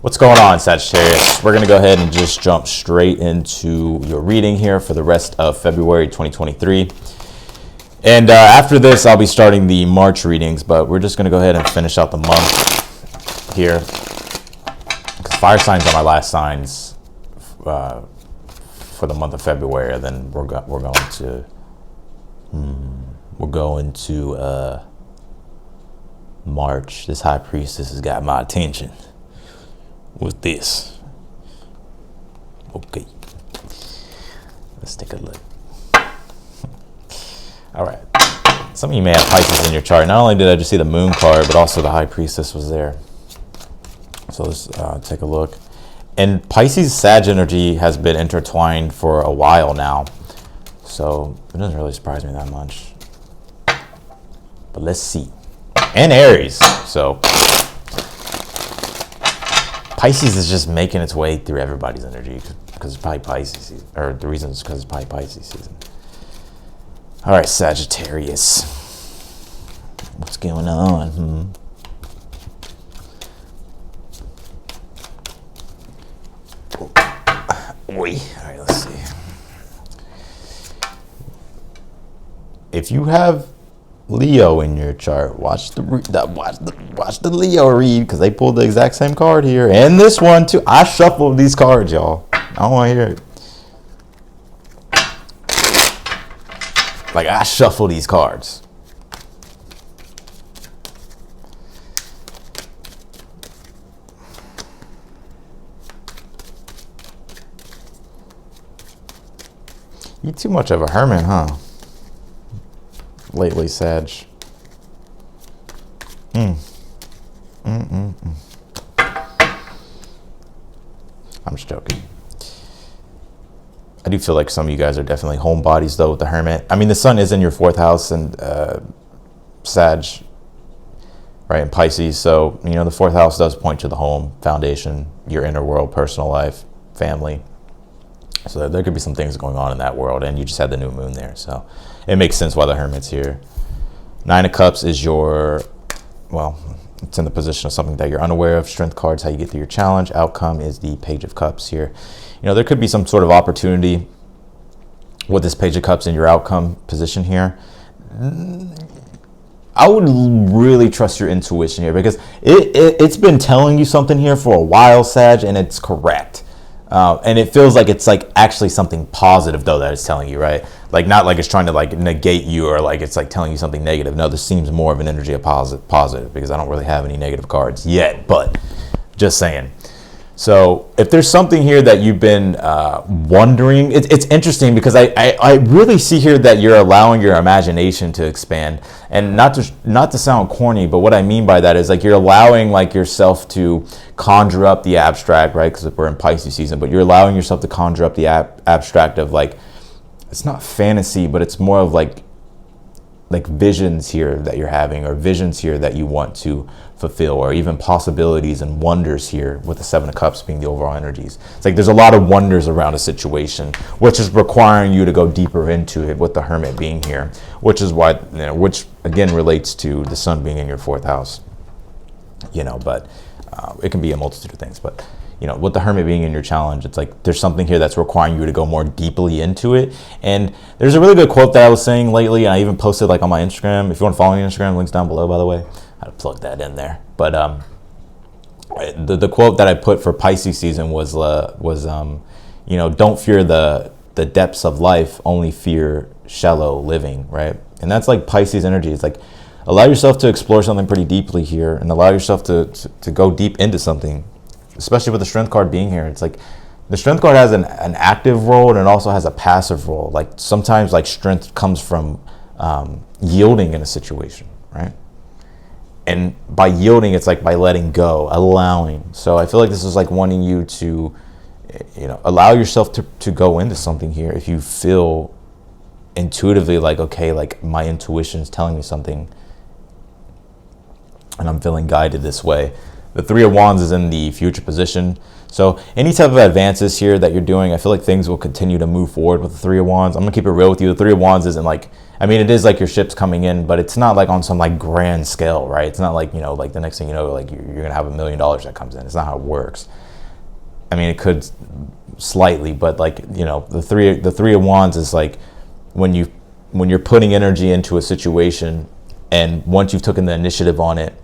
What's going on, Sagittarius? We're going to go ahead and just jump straight into your reading here for the rest of February 2023. And after this, I'll be starting the March readings, but we're just going to go ahead and finish out the month here. Because fire signs are my last signs for the month of February. And then we're going to March. This high priestess has got my attention with this. Okay, let's take a look. All right, some of you may have Pisces in your chart. Not only did I just see the moon card, but also the high priestess was there. So let's take a look. And Pisces Sag energy has been intertwined for a while now, so it doesn't really surprise me that much. But let's see. And Aries, so Pisces is just making its way through everybody's energy because it's probably Pisces season, or the reason is because it's probably Pisces season. All right, Sagittarius, what's going on? All right, let's see. If you have Leo in your chart, watch the Leo read, because they pulled the exact same card here, and this one too. I shuffled these cards, y'all. I don't want to hear it. Like, I shuffle these cards. You too much of a hermit, huh? Lately, Sag. I'm just joking. I do feel like some of you guys are definitely homebodies, though, with the hermit. I mean, the sun is in your 4th house and Sag, right, in Pisces. So, you know, the 4th house does point to the home, foundation, your inner world, personal life, family. So there could be some things going on in that world, and you just had the new moon there. So it makes sense why the hermit's here. 9 of Cups is your, well, it's in the position of something that you're unaware of. Strength cards, how you get through your challenge. Outcome is the Page of Cups here. You know, there could be some sort of opportunity with this Page of Cups in your outcome position here. I would really trust your intuition here, because it's been telling you something here for a while, Sag, and it's correct. And it feels like it's like actually something positive, though, that it's telling you, right? Like, not like it's trying to like negate you, or like it's like telling you something negative. No, this seems more of an energy of positive, because I don't really have any negative cards yet, but just saying. So if there's something here that you've been wondering, it's interesting, because I really see here that you're allowing your imagination to expand. And not to sound corny, but what I mean by that is like you're allowing like yourself to conjure up the abstract, right? Because we're in Pisces season, but you're allowing yourself to conjure up the abstract of, like, it's not fantasy, but it's more of like visions here that you're having, or visions here that you want to fulfill, or even possibilities and wonders here, with the 7 of Cups being the overall energies. It's like there's a lot of wonders around a situation, which is requiring you to go deeper into it, with the hermit being here, which is why, you know, which again relates to the sun being in your 4th house, you know, but it can be a multitude of things. But, you know, with the hermit being in your challenge, it's like there's something here that's requiring you to go more deeply into it. And there's a really good quote that I was saying lately, and I even posted like on my Instagram. If you want to follow me on Instagram, links down below, by the way. I had to plug that in there. But the quote that I put for Pisces season was you know, don't fear the depths of life, only fear shallow living, right? And that's like Pisces energy. It's like, allow yourself to explore something pretty deeply here, and allow yourself to go deep into something. Especially with the Strength card being here, it's like the Strength card has an active role, and it also has a passive role. Like sometimes, like, strength comes from yielding in a situation, right? And by yielding, it's like by letting go, allowing. So I feel like this is like wanting you to, you know, allow yourself to go into something here if you feel intuitively like, okay, like my intuition is telling me something, and I'm feeling guided this way. The 3 of Wands is in the future position. So any type of advances here that you're doing, I feel like things will continue to move forward with the Three of Wands. I'm gonna keep it real with you. The Three of Wands isn't like, I mean, it is like your ship's coming in, but it's not like on some like grand scale, right? It's not like, you know, like the next thing you know, like you're gonna have $1 million that comes in. It's not how it works. I mean, it could slightly, but like, you know, the three of Wands is like when you're putting energy into a situation, and once you've taken the initiative on it,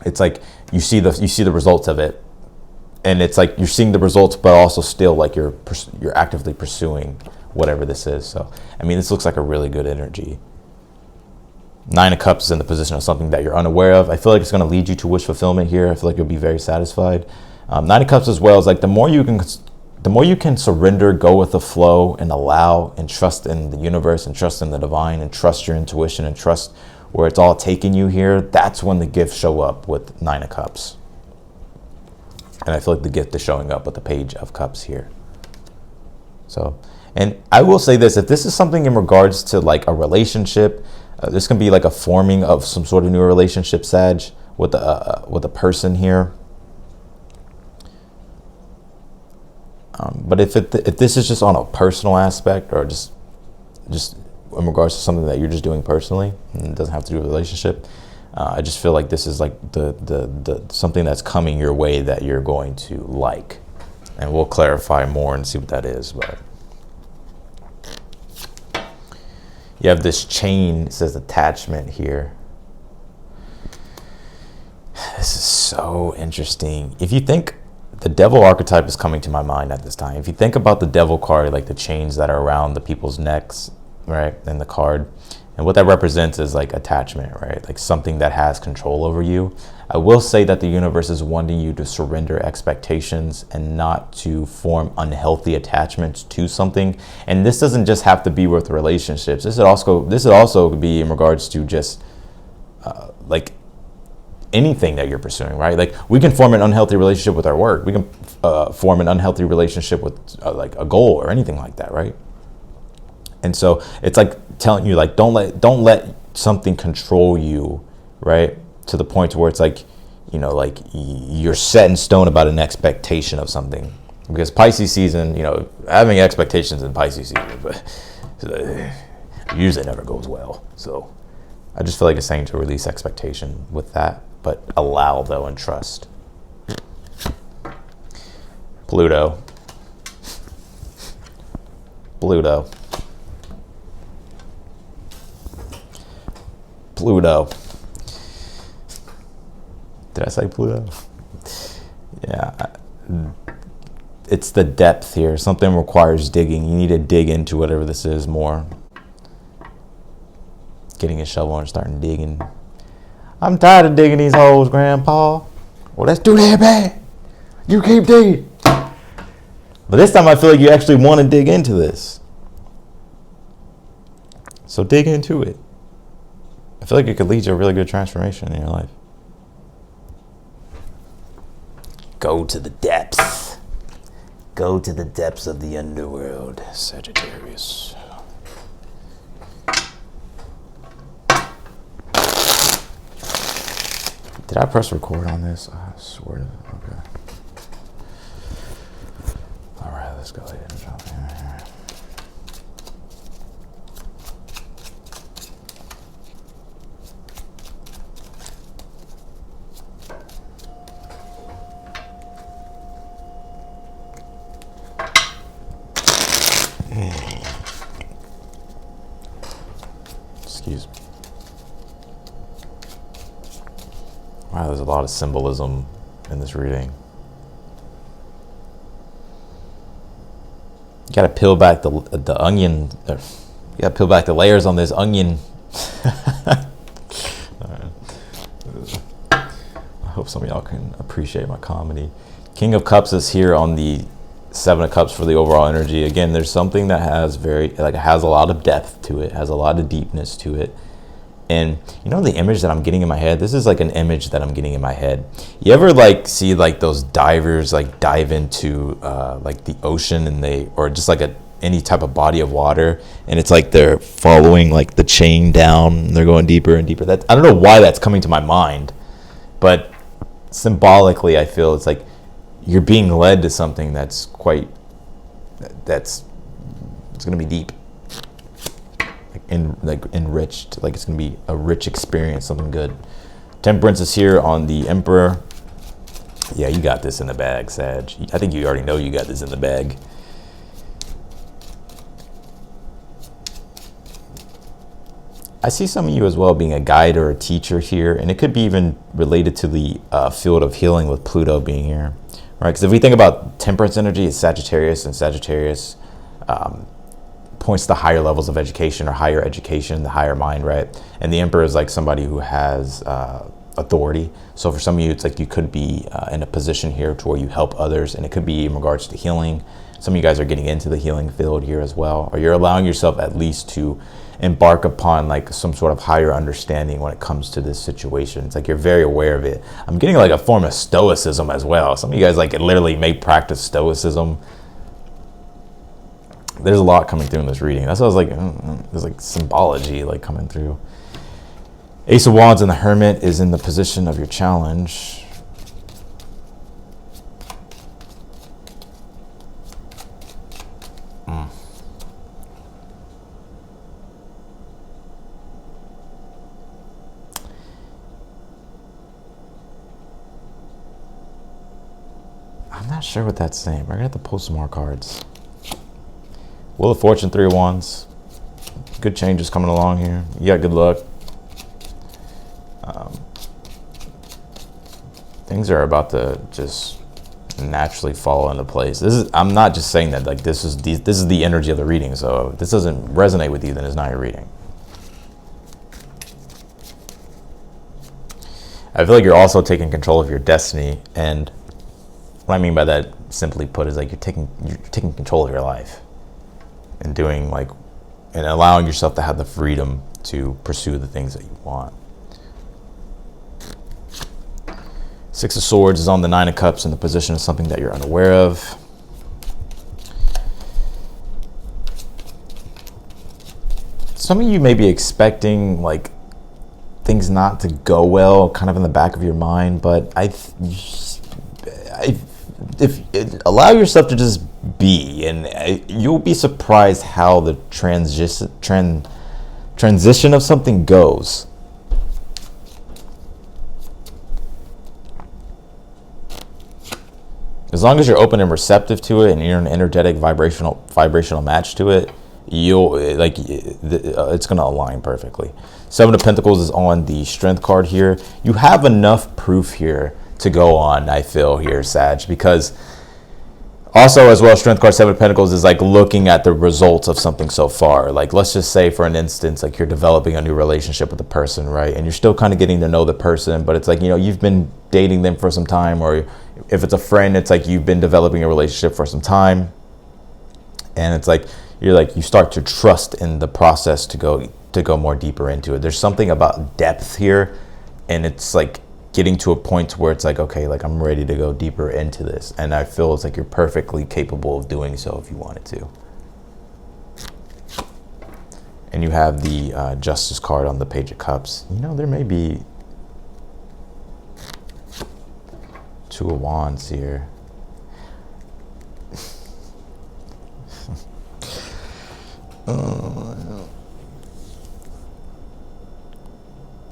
it's like you see the results of it, and it's like you're seeing the results, but also still like you're actively pursuing whatever this is. So I mean, this looks like a really good energy. Nine of Cups is in the position of something that you're unaware of. I feel like it's going to lead you to wish fulfillment here. I feel like you'll be very satisfied. Nine of Cups as well is like the more you can surrender, go with the flow, and allow and trust in the universe and trust in the divine and trust your intuition and trust where it's all taking you here. That's when the gifts show up with Nine of Cups. And I feel like the gift is showing up with the Page of Cups here. So, and I will say this, if this is something in regards to like a relationship, this can be like a forming of some sort of new relationship, Sag, with a person here. But if this is just on a personal aspect, or just in regards to something that you're just doing personally, and it doesn't have to do with a relationship, I just feel like this is like the something that's coming your way that you're going to like, and we'll clarify more and see what that is. But you have this chain, it says attachment here. This is so interesting. If you think, the devil archetype is coming to my mind at this time. If you think about the devil card, like the chains that are around the people's necks, right, and the card, and what that represents is like attachment, right, like something that has control over you. I will say that the universe is wanting you to surrender expectations and not to form unhealthy attachments to something. And this doesn't just have to be with relationships. This would also be in regards to just like anything that you're pursuing, right? Like we can form an unhealthy relationship with our work. We can form an unhealthy relationship with like a goal or anything like that, right? And so it's like telling you, like, don't let something control you, right? To the point where it's like, you know, like you're set in stone about an expectation of something. Because Pisces season, you know, having expectations in Pisces season, but usually never goes well. So I just feel like it's saying to release expectation with that, but allow though and trust. Pluto. Did I say Pluto? Yeah. It's the depth here. Something requires digging. You need to dig into whatever this is more. Getting a shovel and starting digging. I'm tired of digging these holes, Grandpa. Well, let's do that, man. You keep digging. But this time I feel like you actually want to dig into this. So dig into it. I feel like it could lead to a really good transformation in your life. Go to the depths. Go to the depths of the underworld, Sagittarius. Did I press record on this? I swear to okay. All right, let's go ahead and jump in here. Excuse me. Wow, there's a lot of symbolism in this reading. You gotta peel back the onion. You gotta peel back the layers on this onion. I hope some of y'all can appreciate my comedy. King of Cups is here on the Seven of Cups for the overall energy. Again, there's something that has has a lot of depth to it, has a lot of deepness to it. And you know the image that I'm getting in my head? This is like an image that I'm getting in my head. You ever like see like those divers like dive into like the ocean and or just like any type of body of water, and it's like they're following like the chain down and they're going deeper and deeper. I don't know why that's coming to my mind, but symbolically I feel it's like you're being led to something that's it's going to be deep, enriched, like it's going to be a rich experience, something good. Temperance is here on the Emperor. Yeah, you got this in the bag, Sag. I think you already know you got this in the bag. I see some of you as well being a guide or a teacher here, and it could be even related to the field of healing with Pluto being here, right? Because if we think about temperance energy, it's Sagittarius, and Sagittarius points to higher levels of education or higher education, the higher mind, right? And the Emperor is like somebody who has authority. So for some of you, it's like you could be in a position here to where you help others, and it could be in regards to healing. Some of you guys are getting into the healing field here as well, or you're allowing yourself at least to embark upon like some sort of higher understanding when it comes to this situation. It's like you're very aware of it. I'm getting like a form of stoicism as well. Some of you guys like literally may practice stoicism. There's a lot coming through in this reading. That's what I was like, there's like symbology like coming through. Ace of Wands and the Hermit is in the position of your challenge. I'm not sure what that's saying. We're gonna have to pull some more cards. Wheel of Fortune, 3 of Wands. Good changes coming along here. You got good luck. Things are about to just naturally fall into place. I'm not just saying that, like this is the energy of the reading. So if this doesn't resonate with you, then it's not your reading. I feel like you're also taking control of your destiny, and what I mean by that, simply put, is like you're taking control of your life and doing like, and allowing yourself to have the freedom to pursue the things that you want. 6 of Swords is on the 9 of Cups in the position of something that you're unaware of. Some of you may be expecting like things not to go well, kind of in the back of your mind, but allow yourself to just be, and you'll be surprised how the transition of something goes. As long as you're open and receptive to it, and you're an energetic vibrational match to it, it's going to align perfectly. 7 of Pentacles is on the Strength card here. You have enough proof here to go on, I feel here, Sag, because also as well, Strength card, 7 of Pentacles is like looking at the results of something so far. Like, let's just say for an instance, like you're developing a new relationship with a person, right? And you're still kind of getting to know the person, but it's like, you know, you've been dating them for some time, or if it's a friend, it's like you've been developing a relationship for some time. And it's like, you start to trust in the process to go more deeper into it. There's something about depth here, and it's like getting to a point where it's like, okay, like I'm ready to go deeper into this. And I feel it's like you're perfectly capable of doing so if you wanted to. And you have the Justice card on the Page of Cups. You know, there may be 2 of Wands here.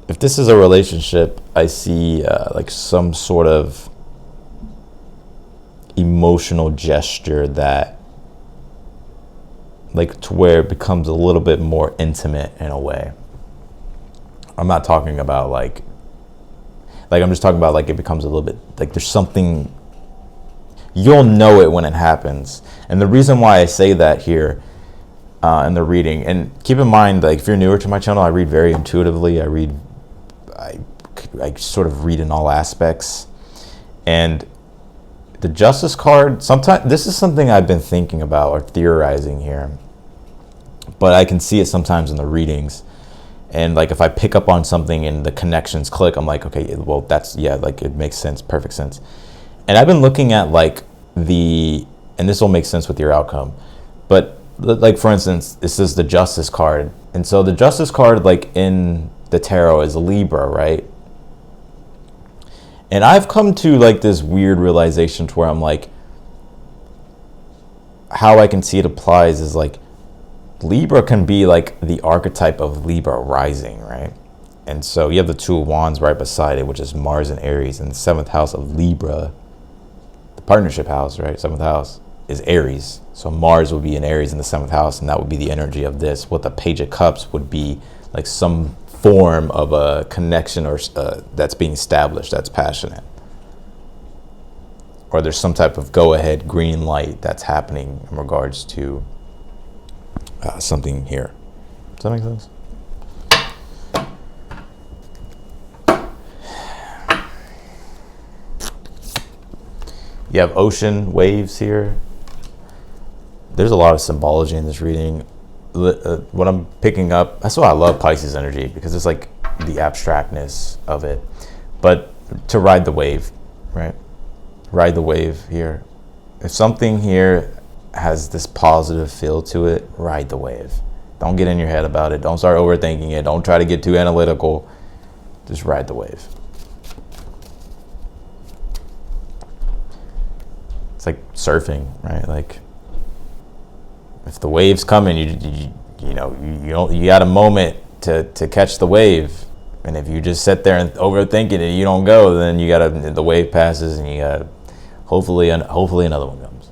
If this is a relationship, I see like some sort of emotional gesture that, like, to where it becomes a little bit more intimate in a way. I'm not talking about like I'm just talking about like it becomes a little bit like there's something, you'll know it when it happens. And the reason why I say that here in the reading, and keep in mind, like if you're newer to my channel, I read very intuitively. I sort of read in all aspects. And the Justice card, sometimes this is something I've been thinking about or theorizing here, but I can see it sometimes in the readings. And like if I pick up on something and the connections click, I'm like, okay, well that's, yeah, like it makes sense, perfect sense. And I've been looking at like and this will make sense with your outcome, but like for instance, this is the Justice card. And so the Justice card, like in the tarot, is a Libra, right? And I've come to like this weird realization to where I'm like, how I can see it applies is like Libra can be like the archetype of Libra rising, right? And so you have the Two of Wands right beside it, which is Mars and Aries, and the 7th house of Libra, the partnership house, right? 7th house is Aries. So Mars would be in Aries in the 7th house, and that would be the energy of this. What the Page of Cups would be like some form of a connection or that's being established, that's passionate. Or there's some type of go-ahead green light that's happening in regards to something here. Does that make sense? You have ocean waves here. There's a lot of symbology in this reading. What I'm picking up, that's why I love Pisces energy, because it's like the abstractness of it. But to ride the wave, right? Ride the wave here. If something here has this positive feel to it, ride the wave. Don't get in your head about it. Don't start overthinking it. Don't try to get too analytical. Just ride the wave. It's like surfing, right? Like if the wave's coming, you got a moment to catch the wave. And if you just sit there and overthink it and you don't go, then the wave passes and you gotta hopefully another one comes.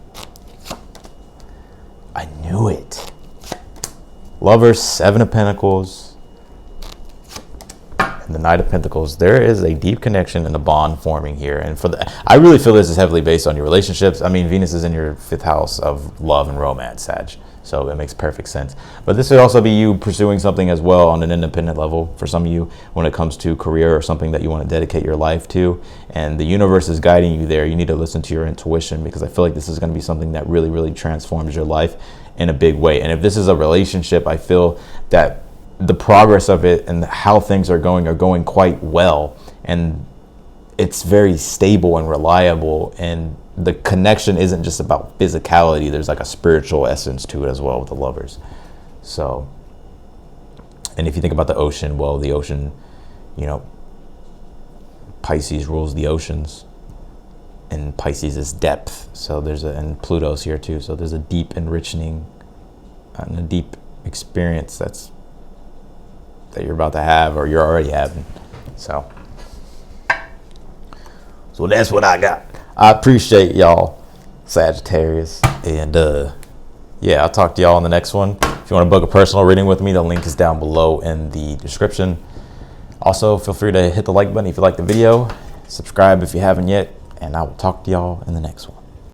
I knew it. Lovers, 7 of Pentacles, and the Knight of Pentacles. There is a deep connection and a bond forming here. And I really feel this is heavily based on your relationships. I mean, Venus is in your 5th house of love and romance, Sag. So it makes perfect sense. But this would also be you pursuing something as well on an independent level for some of you when it comes to career or something that you want to dedicate your life to. And the universe is guiding you there. You need to listen to your intuition, because I feel like this is going to be something that really, really transforms your life in a big way. And if this is a relationship, I feel that the progress of it and how things are going quite well. And it's very stable and reliable, and the connection isn't just about physicality. There's like a spiritual essence to it as well with the lovers. So, and if you think about the ocean, well, the ocean, Pisces rules the oceans, and Pisces is depth. So and Pluto's here too. So there's a deep enriching and a deep experience that you're about to have, or you're already having. So that's what I got. I appreciate y'all, Sagittarius. And I'll talk to y'all in the next one. If you want to book a personal reading with me, the link is down below in the description. Also, feel free to hit the like button if you like the video. Subscribe if you haven't yet. And I will talk to y'all in the next one.